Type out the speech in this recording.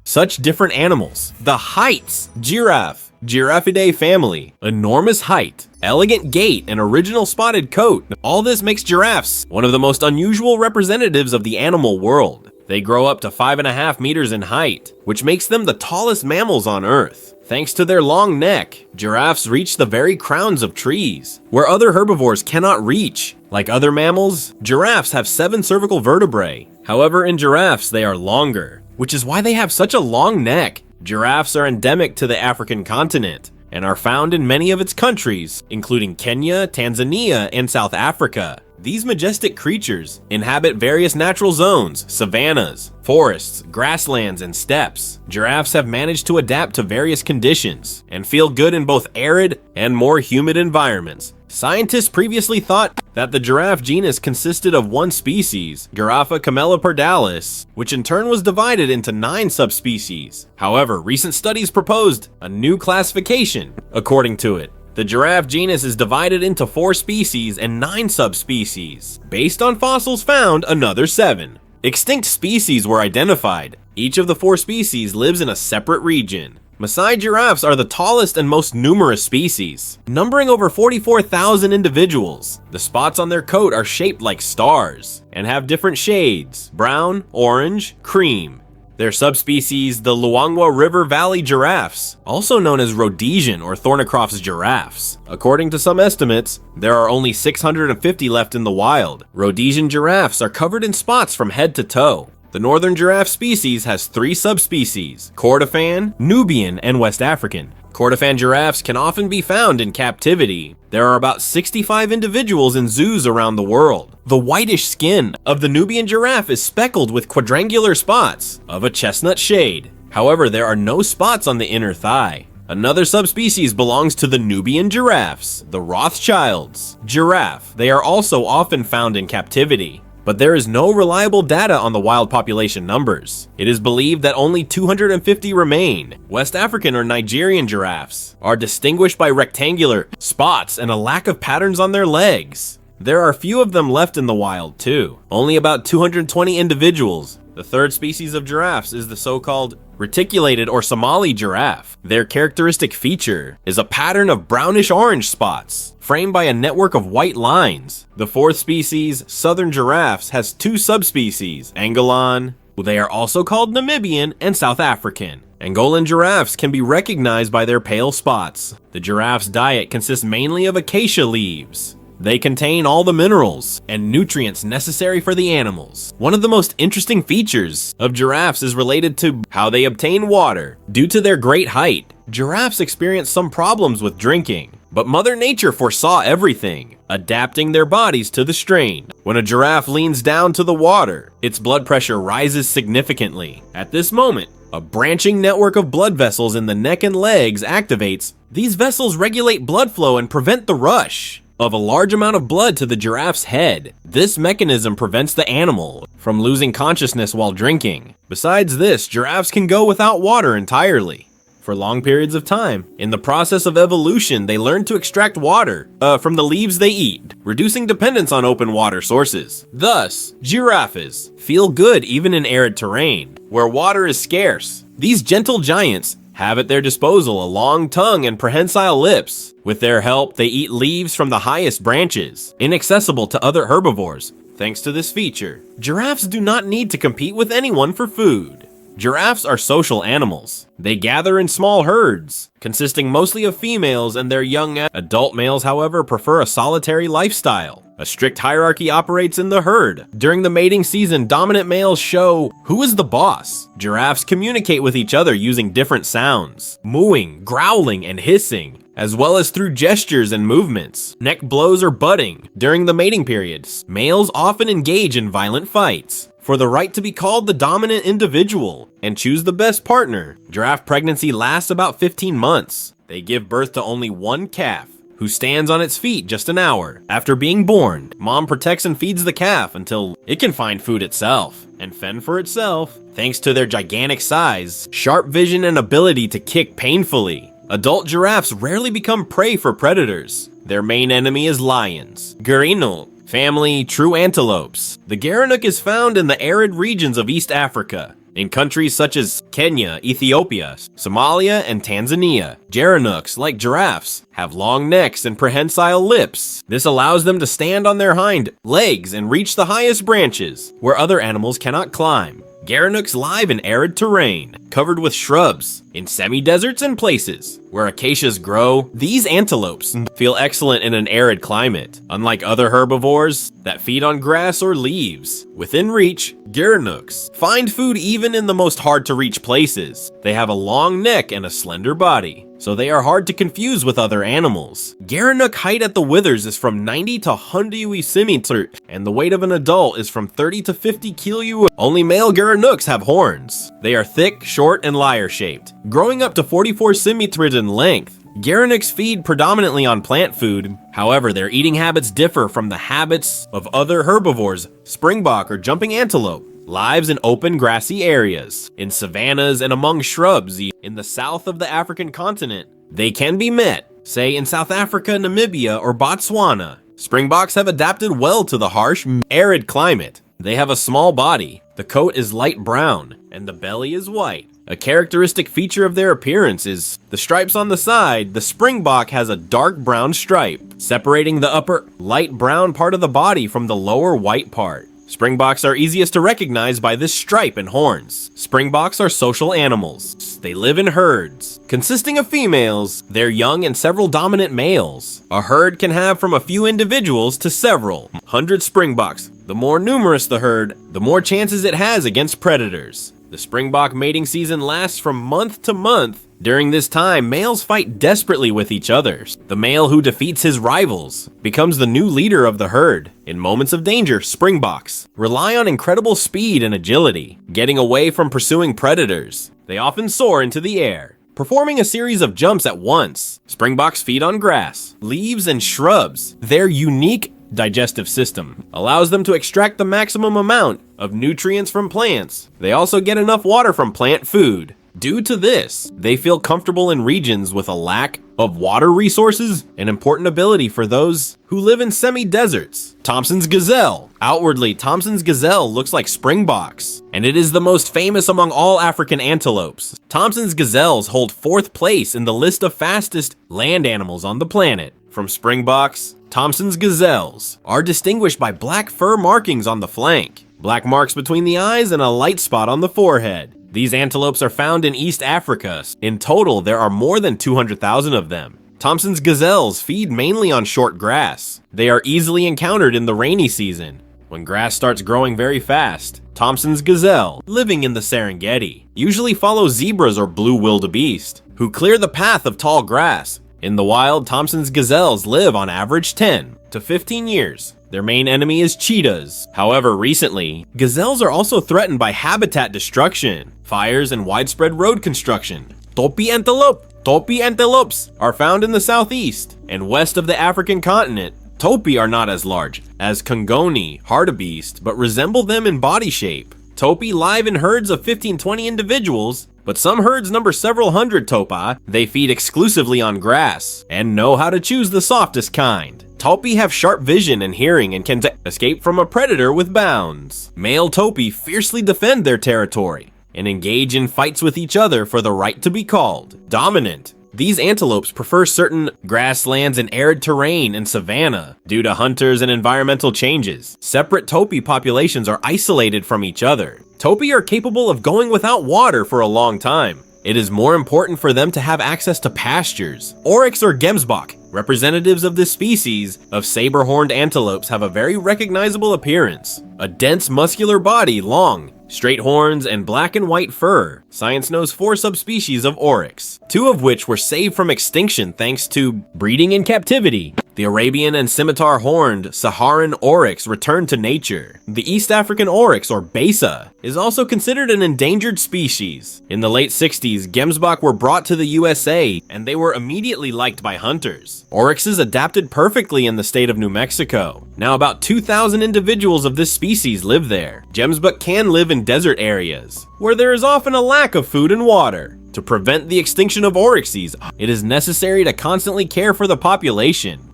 Such different animals. The heights. Giraffe. Giraffidae family. Enormous height. Elegant gait and original spotted coat. All this makes giraffes one of the most unusual representatives of the animal world. They grow up to 5.5 meters in height, which makes them the tallest mammals on Earth. Thanks to their long neck, giraffes reach the very crowns of trees, where other herbivores cannot reach. Like other mammals, giraffes have 7 cervical vertebrae. However, in giraffes, they are longer, which is why they have such a long neck. Giraffes are endemic to the African continent and are found in many of its countries, including Kenya, Tanzania, and South Africa. These majestic creatures inhabit various natural zones, savannas, forests, grasslands, and steppes. Giraffes have managed to adapt to various conditions and feel good in both arid and more humid environments. Scientists previously thought that the giraffe genus consisted of one species, Giraffe camelopardalis, which in turn was divided into 9 subspecies. However, recent studies proposed a new classification. According to it, the giraffe genus is divided into 4 species and 9 subspecies. Based on fossils found, another 7. Extinct species were identified. Each of the 4 species lives in a separate region. Maasai giraffes are the tallest and most numerous species, numbering over 44,000 individuals. The spots on their coat are shaped like stars and have different shades: brown, orange, cream. Their subspecies, the Luangwa River Valley giraffes, also known as Rhodesian or Thornycroft's giraffes. According to some estimates, there are only 650 left in the wild. Rhodesian giraffes are covered in spots from head to toe. The northern giraffe species has 3 subspecies: Kordofan, Nubian, and West African. Kordofan giraffes can often be found in captivity. There are about 65 individuals in zoos around the world. The whitish skin of the Nubian giraffe is speckled with quadrangular spots of a chestnut shade. However, there are no spots on the inner thigh. Another subspecies belongs to the Nubian giraffes, the Rothschilds giraffe. They are also often found in captivity, but there is no reliable data on the wild population numbers. It is believed that only 250 remain. West African or Nigerian giraffes are distinguished by rectangular spots and a lack of patterns on their legs. There are few of them left in the wild too, only about 220 individuals. The third species of giraffes is the so-called reticulated or Somali giraffe. Their characteristic feature is a pattern of brownish-orange spots, framed by a network of white lines. The fourth species, southern giraffes, has 2 subspecies, Angolan. They are also called Namibian and South African. Angolan giraffes can be recognized by their pale spots. The giraffe's diet consists mainly of acacia leaves. They contain all the minerals and nutrients necessary for the animals. One of the most interesting features of giraffes is related to how they obtain water. Due to their great height, giraffes experience some problems with drinking, but Mother Nature foresaw everything, adapting their bodies to the strain. When a giraffe leans down to the water, its blood pressure rises significantly. At this moment, a branching network of blood vessels in the neck and legs activates. These vessels regulate blood flow and prevent the rush of a large amount of blood to the giraffe's head. This mechanism prevents the animal from losing consciousness while drinking. Besides this, giraffes can go without water entirely for long periods of time. In the process of evolution, they learn to extract water from the leaves they eat, reducing dependence on open water sources. Thus, giraffes feel good even in arid terrain, where water is scarce. These gentle giants have at their disposal a long tongue and prehensile lips. With their help, they eat leaves from the highest branches, inaccessible to other herbivores. Thanks to this feature, giraffes do not need to compete with anyone for food. Giraffes are social animals. They gather in small herds, consisting mostly of females and their young. Adult males, however, prefer a solitary lifestyle. A strict hierarchy operates in the herd. During the mating season, dominant males show who is the boss. Giraffes communicate with each other using different sounds, mooing, growling, and hissing, as well as through gestures and movements. Neck blows or butting. During the mating periods, males often engage in violent fights for the right to be called the dominant individual and choose the best partner. Giraffe pregnancy lasts about 15 months. They give birth to only 1 calf, who stands on its feet just an hour. After being born, mom protects and feeds the calf until it can find food itself and fend for itself. Thanks to their gigantic size, sharp vision, and ability to kick painfully, adult giraffes rarely become prey for predators. Their main enemy is lions. Gerenuk family, true antelopes. The gerenuk is found in the arid regions of East Africa. In countries such as Kenya, Ethiopia, Somalia, and Tanzania, gerenuks, like giraffes, have long necks and prehensile lips. This allows them to stand on their hind legs and reach the highest branches, where other animals cannot climb. Gerenuks live in arid terrain, covered with shrubs, in semi-deserts and places where acacias grow. These antelopes feel excellent in an arid climate, unlike other herbivores that feed on grass or leaves. Within reach, gerenuks find food even in the most hard-to-reach places. They have a long neck and a slender body, so they are hard to confuse with other animals. Gerenuk height at the withers is from 90 to 100 centimeters, and the weight of an adult is from 30 to 50 kg. Only male gerenuks have horns. They are thick, short, and lyre-shaped, growing up to 44 centimeters in length. Gerenuks feed predominantly on plant food. However, their eating habits differ from the habits of other herbivores. Springbok or jumping antelope lives in open grassy areas, in savannas and among shrubs in the south of the African continent. They can be met, say, in South Africa, Namibia, or Botswana. Springboks have adapted well to the harsh, arid climate. They have a small body, the coat is light brown, and the belly is white. A characteristic feature of their appearance is the stripes on the side. The springbok has a dark brown stripe, separating the upper light brown part of the body from the lower white part. Springboks are easiest to recognize by this stripe and horns. Springboks are social animals. They live in herds, consisting of females, their young, and several dominant males. A herd can have from a few individuals to several hundred springboks. The more numerous the herd, the more chances it has against predators. The springbok mating season lasts from month to month. During this time, males fight desperately with each other. The male who defeats his rivals becomes the new leader of the herd. In moments of danger, springboks rely on incredible speed and agility, getting away from pursuing predators. They often soar into the air, performing a series of jumps at once. Springboks feed on grass, leaves, and shrubs. Their unique digestive system allows them to extract the maximum amount of nutrients from plants. They also get enough water from plant food. Due to this, they feel comfortable in regions with a lack of water resources, an important ability for those who live in semi-deserts. Thompson's gazelle. Outwardly, Thompson's gazelle looks like springboks, and it is the most famous among all African antelopes. Thompson's gazelles hold 4th place in the list of fastest land animals on the planet. From springboks, Thompson's gazelles are distinguished by black fur markings on the flank, black marks between the eyes, and a light spot on the forehead. These antelopes are found in East Africa. In total, there are more than 200,000 of them. Thompson's gazelles feed mainly on short grass. They are easily encountered in the rainy season, when grass starts growing very fast. Thompson's gazelle, living in the Serengeti, usually follow zebras or blue wildebeest, who clear the path of tall grass. In the wild, Thompson's gazelles live on average 10 to 15 years. Their main enemy is cheetahs. However, recently, gazelles are also threatened by habitat destruction, fires, and widespread road construction. Topi antelopes are found in the southeast and west of the African continent. Topi are not as large as Congoni hartebeest, but resemble them in body shape. Topi live in herds of 15-20 individuals, but some herds number several hundred topi. They feed exclusively on grass and know how to choose the softest kind. Topi have sharp vision and hearing and can escape from a predator with bounds. Male topi fiercely defend their territory and engage in fights with each other for the right to be called dominant. These antelopes prefer certain grasslands and arid terrain and savanna due to hunters and environmental changes. Separate topi populations are isolated from each other. Topi are capable of going without water for a long time. It is more important for them to have access to pastures. Oryx or gemsbok, representatives of this species of saber-horned antelopes, have a very recognizable appearance. A dense muscular body, long, straight horns, and black and white fur. Science knows 4 subspecies of oryx, 2 of which were saved from extinction thanks to breeding in captivity. The Arabian and scimitar-horned Saharan oryx returned to nature. The East African oryx, or besa, is also considered an endangered species. In the late 60s, gemsbok were brought to the USA, and they were immediately liked by hunters. Oryxes adapted perfectly in the state of New Mexico. Now about 2,000 individuals of this species live there. Gemsbok can live in desert areas, where there is often a lack of food and water. To prevent the extinction of oryxes, it is necessary to constantly care for the population.